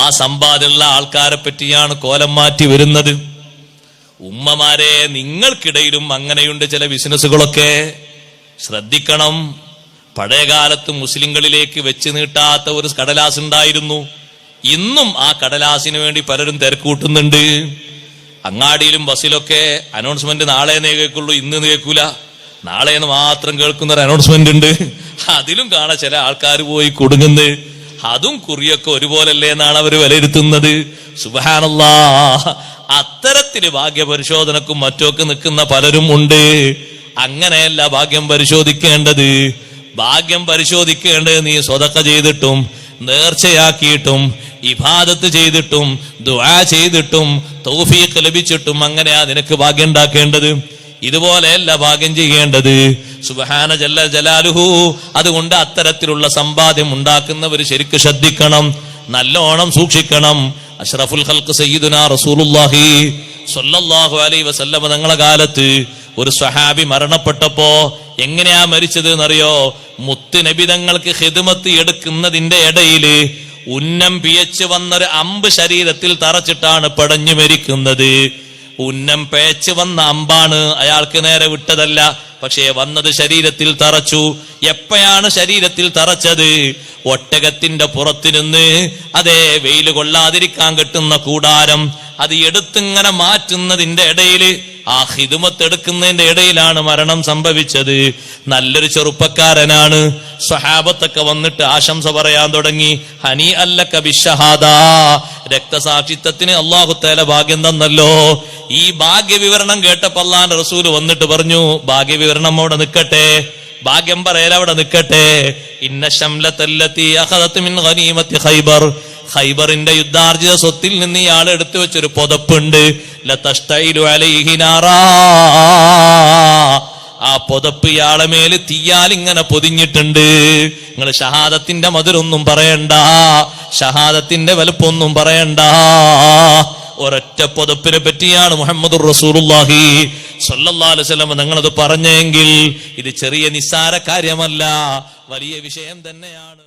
ആ സമ്പാദ്യമുള്ള ആൾക്കാരെ പറ്റിയാണ് കോലം മാറ്റി വരുന്നത്. ഉമ്മമാരെ, നിങ്ങൾക്കിടയിലും അങ്ങനെയുണ്ട് ചില ബിസിനസ്സുകളൊക്കെ. ശ്രദ്ധിക്കണം. പഴയകാലത്ത് മുസ്ലിങ്ങളിലേക്ക് വെച്ച് നീട്ടാത്ത ഒരു കടലാസ് ഉണ്ടായിരുന്നു. ഇന്നും ആ കടലാസിന് വേണ്ടി പലരും തിരക്കൂട്ടുന്നുണ്ട്. അങ്ങാടിയിലും ബസ്സിലൊക്കെ അനൗൺസ്മെന്റ് നാളെ കേൾക്കുള്ളൂ, ഇന്ന് കേൾക്കൂല. നാളെ മാത്രം കേൾക്കുന്ന ഒരു അനൗൺസ്മെന്റ് ഉണ്ട്. അതിലും കാണാൻ ചില ആൾക്കാർ പോയി കൊടുങ്ങുന്നു. അതും കുറിയൊക്കെ ഒരുപോലല്ലേ എന്നാണ് അവർ വിലയിരുത്തുന്നത്. സുബ്ഹാനല്ലാഹ്, അത്തരത്തില് ഭാഗ്യപരിശോധനക്കും മറ്റൊക്കെ നിൽക്കുന്ന പലരും ഉണ്ട്. അങ്ങനെയല്ല ഭാഗ്യം പരിശോധിക്കേണ്ടത്. ഭാഗ്യം പരിശോധിക്കേണ്ടത് നീ സ്വതക്ക ചെയ്തിട്ടും നേർച്ചയാക്കിയിട്ടും ഇബാദത്ത് ചെയ്തിട്ടും ദുആ ചെയ്തിട്ടും തൗഫീഖ് ലഭിച്ചിട്ടും അങ്ങനെയാ നിനക്ക് ഭാഗ്യം ഉണ്ടാക്കേണ്ടത്. ഇതുപോലെയല്ല ഭാഗ്യം ചെയ്യേണ്ടത്. സുബ്ഹാന ജല്ല ജലാലുഹു. അതുകൊണ്ട് അത്തരത്തിലുള്ള സമ്പാദ്യം ഉണ്ടാക്കുന്നവർ ശരിക്ക് ശ്രദ്ധിക്കണം, നല്ലോണം സൂക്ഷിക്കണം. അഷ്റഫുൽ ഖൽഖ് സയ്യിദുനാ റസൂലുള്ളാഹി സ്വല്ലല്ലാഹു അലൈഹി വസല്ലം തങ്ങളുടെ കാലത്ത് ഒരു സ്വഹാബി മരണപ്പെട്ടപ്പോ എങ്ങനെയാ മരിച്ചത് എന്നറിയോ? മുത്ത് നബി തങ്ങൾക്ക് ഖിദ്മത്ത് എടുക്കുന്നതിന്റെ ഇടയില് ഉന്നം പിയച്ച് വന്നൊരു അമ്പ് ശരീരത്തിൽ തറച്ചിട്ടാണ് പടഞ്ഞു മരിക്കുന്നത്. ഉന്നം പേച്ച് വന്ന അമ്പാണ്, അയാൾക്ക് നേരെ വിട്ടതല്ല. പക്ഷേ വന്നത് ശരീരത്തിൽ തറച്ചു. എപ്പോഴാണ് ശരീരത്തിൽ തറച്ചത്? ഒട്ടകത്തിന്റെ പുറത്തിരുന്ന് അതേ വെയില് കൊള്ളാതിരിക്കാൻ കെട്ടുന്ന കൂടാരം അത് എടുത്തിങ്ങനെ മാറ്റുന്നതിന്റെ ഇടയില്, ആ ഖിദ്മത്ത് എടുക്കുന്നതിന്റെ ഇടയിലാണ് മരണം സംഭവിച്ചത്. നല്ലൊരു ചെറുപ്പക്കാരനാണ്. സ്വഹാബത്തൊക്കെ വന്നിട്ട് ആശംസ പറയാൻ തുടങ്ങി. ഹനി അല്ലക ബിശ്ശഹാദാ, രക്തസാക്ഷിത്വത്തിന് അല്ലാഹു തആല ഭാഗ്യം തന്നല്ലോ. ഈ ഭാഗ്യവിവരണം കേട്ടപ്പോൾ അല്ലാഹുവിന്റെ റസൂൽ വന്നിട്ട് പറഞ്ഞു, ഭാഗ്യവിവരണം അവിടെ നിൽക്കട്ടെ, ഭാഗ്യം പറയൽ അവിടെ നിൽക്കട്ടെ. ഇന്ന ശംലത്തല്ലത്തി അഖദത് മിൻ ഗനീമത്തി ഖൈബർ, ഖൈബറിന്റെ യുദ്ധാർജിത സ്വത്തിൽ നിന്ന് ഇയാൾ എടുത്തു വെച്ചൊരു പുതപ്പുണ്ട്. ലതസ്തൈലു അലൈഹി നാറാ, ആ പുതപ്പ് ഇയാളെ മേല് തീയാൽ ഇങ്ങനെ പൊതിഞ്ഞിട്ടുണ്ട്. നിങ്ങൾ ഷഹാദത്തിന്റെ മധുരൊന്നും പറയണ്ട, ഷഹാദത്തിന്റെ വലുപ്പൊന്നും പറയണ്ട. ഒരൊറ്റ പുതപ്പിനെ പറ്റിയാണ് മുഹമ്മദുർ റസൂലുള്ളാഹി സ്വല്ലല്ലാഹു അലൈഹി വസല്ലം നിങ്ങളത് പറഞ്ഞെങ്കിൽ ഇത് ചെറിയ നിസ്സാര കാര്യമല്ല, വലിയ വിഷയം തന്നെയാണ്.